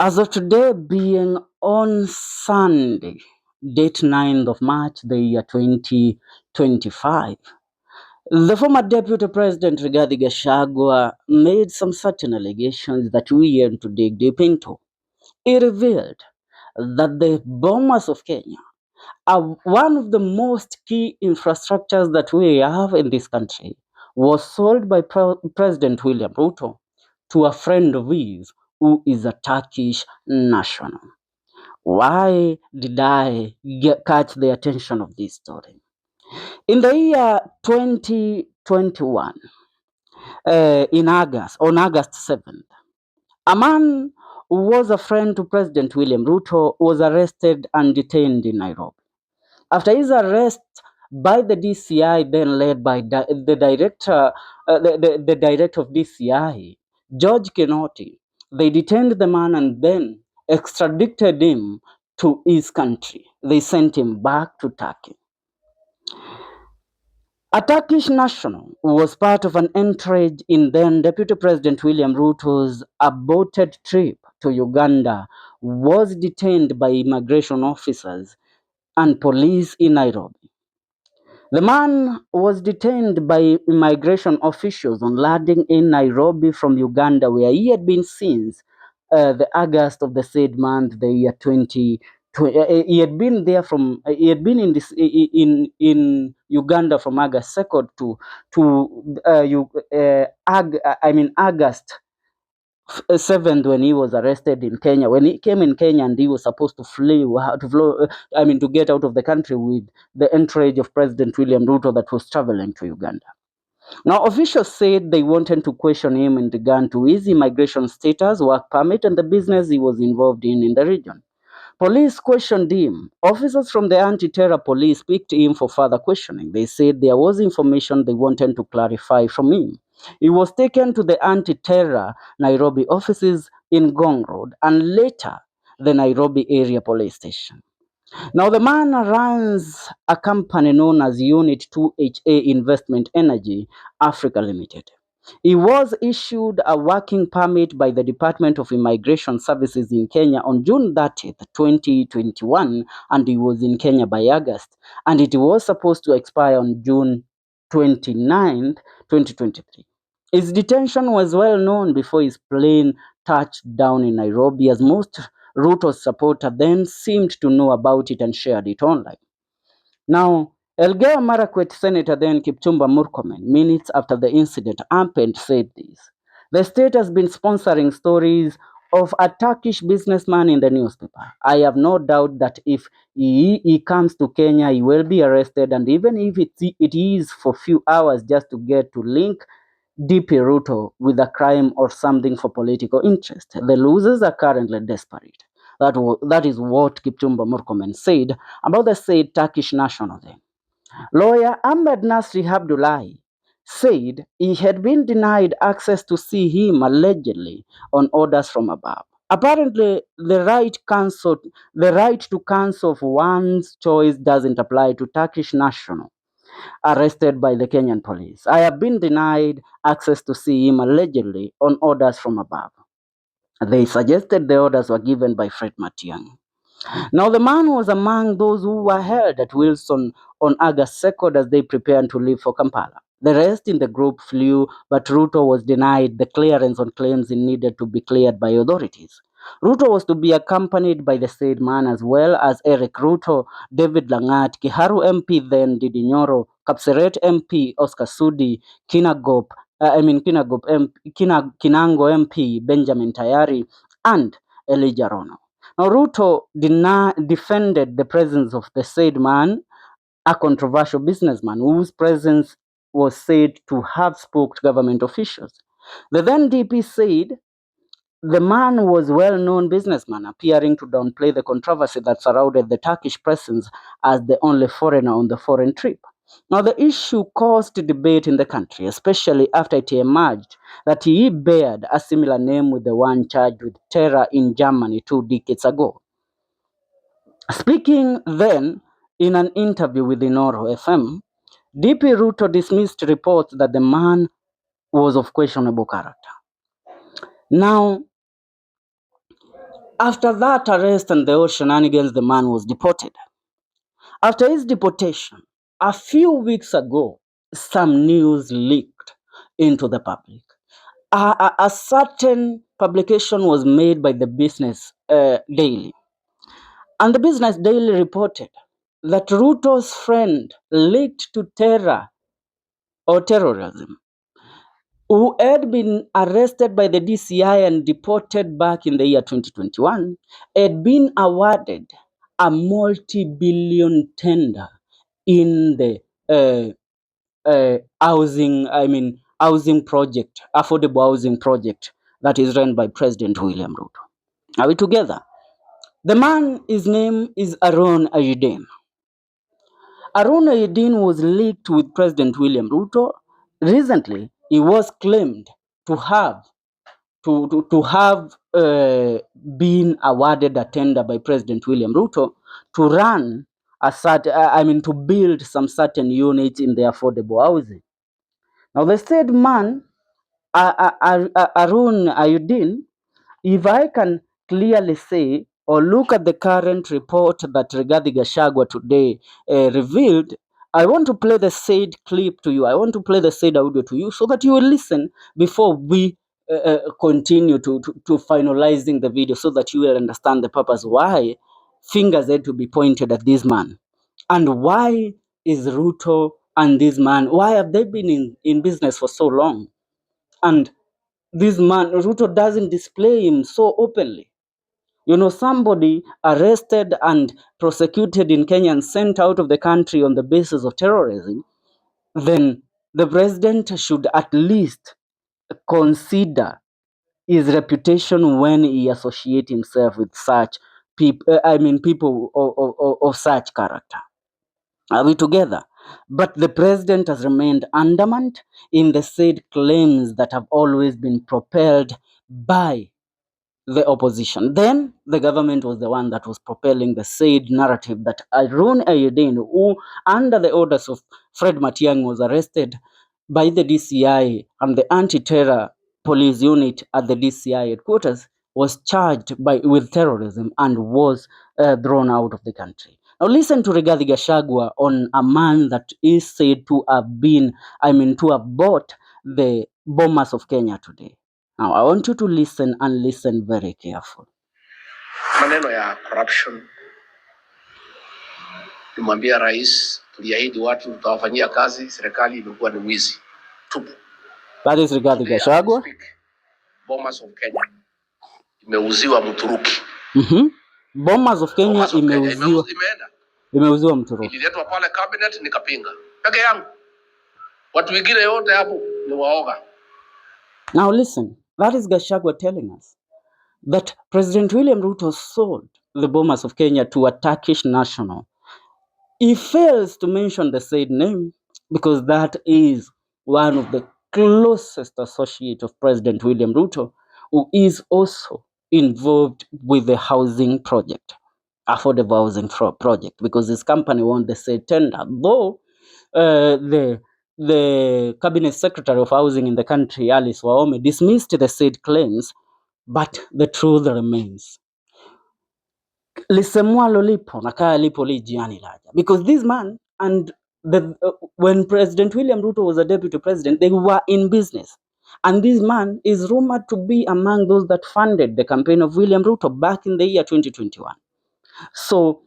As of today, being on Sunday, date 9th of March, the year 2025, the former Deputy President Rigathi GACHAGUA made some certain allegations that we aim to dig deep into. He revealed that the Bomas of Kenya are one of the most key infrastructures that we have in this country was sold by President William Ruto to a friend of his who is a Turkish national. Why did I catch the attention of this story? In the year 2021, on August 7th, a man who was a friend to President William Ruto was arrested and detained in Nairobi. After his arrest by the DCI, then led by the director, the director of DCI, George Kinoti, they detained the man and then extradited him to his country. They sent him back to Turkey. A Turkish national who was part of an entourage in then Deputy President William Ruto's aborted trip to Uganda was detained by immigration officers and police in Nairobi. The man was detained by immigration officials on landing in Nairobi from Uganda, where he had been since the August of the said month, the year 2020. He had been there from. He had been in Uganda from August 2nd to August 7th, when he was arrested in Kenya. When he came in Kenya and he was supposed to to get out of the country with the entourage of President William Ruto that was traveling to Uganda. Now, officials said they wanted to question him in regard to his immigration status, work permit, and the business he was involved in the region. Police questioned him. Officers from the anti-terror police picked him for further questioning. They said there was information they wanted to clarify from him. He was taken to the anti-terror Nairobi offices in Gong Road and later the Nairobi area police station. Now, the man runs a company known as Unit 2HA Investment Energy Africa Limited. He was issued a working permit by the Department of Immigration Services in Kenya on June 30th, 2021, and he was in Kenya by August, and it was supposed to expire on June 29th, 2023. His detention was well known before his plane touched down in Nairobi, as most Ruto's supporters then seemed to know about it and shared it online. Now, Elgeyo Marakwet Senator then Kipchumba Murkomen, minutes after the incident happened, said this: "The state has been sponsoring stories of a Turkish businessman in the newspaper. I have no doubt that if he comes to Kenya, he will be arrested, and even if it is for few hours just to get to link DP Ruto with a crime or something for political interest. The losers are currently desperate." That is what Kipchumba Murkomen said about the said Turkish national then. Lawyer Ahmed Nasri Abdullahi said he had been denied access to see him allegedly on orders from above. Apparently, the right to counsel of one's choice doesn't apply to Turkish national arrested by the Kenyan police. I have been denied access to see him allegedly on orders from above. They suggested the orders were given by Fred Matiang'i. Now, the man was among those who were held at Wilson on August 2nd as they prepared to leave for Kampala. The rest in the group flew, but Ruto was denied the clearance on claims he needed to be cleared by authorities. Ruto was to be accompanied by the said man as well as Eric Ruto, David Langat, Kiharu MP then Didi Nyoro, Kapseret MP Oscar Sudi, Kinango MP Benjamin Tayari, and Elijah Rono. Now, Ruto defended the presence of the said man, a controversial businessman whose presence was said to have spooked government officials. The then DP said the man was a well-known businessman, appearing to downplay the controversy that surrounded the Turkish presence as the only foreigner on the foreign trip. Now, the issue caused debate in the country, especially after it emerged that he bared a similar name with the one charged with terror in Germany 2 decades ago. Speaking then in an interview with Inoro FM, DP Ruto dismissed reports that the man was of questionable character. Now, After that arrest and the whole shenanigans, the man was deported. After his deportation, a few weeks ago, some news leaked into the public. A certain publication was made by the Business Daily. And the Business Daily reported that Ruto's friend linked to terror or terrorism, who had been arrested by the DCI and deported back in the year 2021, had been awarded a multi-billion tender in the housing project, affordable housing project that is run by President William Ruto. Are we together? The man, his name is Aaron Ayuden. Aaron Ayuden was linked with President William Ruto. Recently, he was claimed to have been awarded a tender by President William Ruto to run to build some certain units in the affordable housing. Now, the said man, Aaron Ayuden, if I can clearly say or look at the current report that Rigathi Gachagua today revealed, I want to play the said clip to you. I want to play the said audio to you so that you will listen before we continue to finalizing the video, so that you will understand the purpose why fingers had to be pointed at this man, and why is Ruto and this man, why have they been in business for so long? And this man, Ruto, doesn't display him so openly. You know, somebody arrested and prosecuted in Kenya and sent out of the country on the basis of terrorism, then the president should at least consider his reputation when he associates himself with such people, people of such character. Are we together? But the president has remained undermined in the said claims that have always been propelled by the opposition. Then the government was the one that was propelling the said narrative that Aaron Ayuden, who under the orders of Fred Matiang'i was arrested by the DCI and the anti-terror police unit at the DCI headquarters, was charged with terrorism and was thrown out of the country. Now listen to Rigathi Gachagua on a man that is said to have bought the Bomas of Kenya today. Now, I want you to listen and listen very carefully. Maneno ya corruption, tumwambia rais, tuliahidi watu tutawafanyia kazi, serikali imekuwa ni wizi tupu. That is Rigathi Gachagua. Bomas of Kenya imeuziwa Mturuki. Bomas of Kenya imeuziwa Mturuki. Ililetwa pale cabinet nikapinga peke yangu. Watu wengine yote hapo ni waoga. Now listen, that is Gachagua telling us that President William Ruto sold the Bomas of Kenya to a Turkish national. He fails to mention the said name because that is one of the closest associates of President William Ruto, who is also involved with the housing project, affordable housing project, because his company won the said tender. Though the cabinet secretary of housing in the country, Alice Wahome, dismissed the said claims, but the truth remains. Lisemwalo lipo na kaya lipo lijiani laja. Because this man and when President William Ruto was a deputy president, they were in business. And this man is rumored to be among those that funded the campaign of William Ruto back in the year 2021. So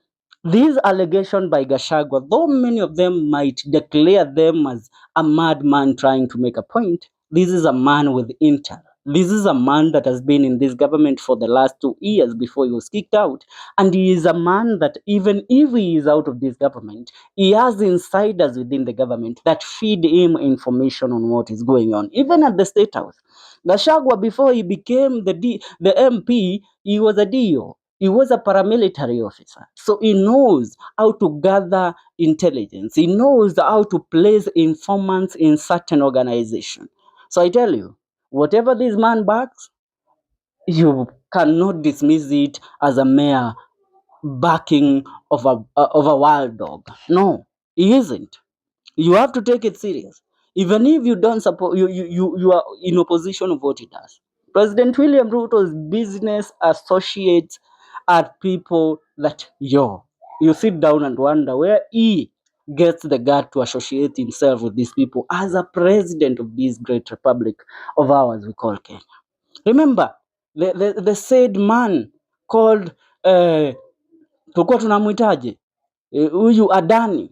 these allegations by Gachagua, though many of them might declare them as a madman trying to make a point, this is a man with intel. This is a man that has been in this government for the last 2 years before he was kicked out. And he is a man that even if he is out of this government, he has insiders within the government that feed him information on what is going on, even at the State House. Gachagua, before he became the MP, he was a DO. He was a paramilitary officer. So he knows how to gather intelligence. He knows how to place informants in certain organization. So I tell you, whatever this man backs, you cannot dismiss it as a mere backing of a wild dog. No, he isn't. You have to take it serious. Even if you don't support, you are in opposition of what he does. President William Ruto's business associates are people that you sit down and wonder where he gets the gut to associate himself with these people as a president of this great republic of ours we call Kenya. Remember, the said man called tulikuwa tunamwitaje huyu Adani,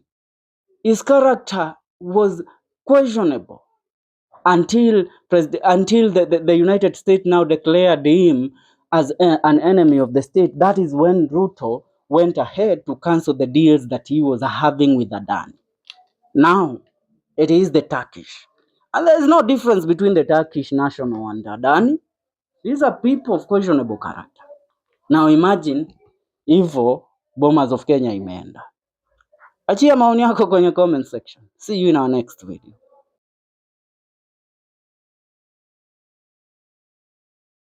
his character was questionable until the United States now declared him as an enemy of the state. That is when Ruto went ahead to cancel the deals that he was having with Adani. Now it is the Turkish, and there is no difference between the Turkish national and Adani. These are people of questionable character. Now imagine hivyo Bomas of Kenya imeenda. Achia maoni yako kwenye comment section. See you in our next video.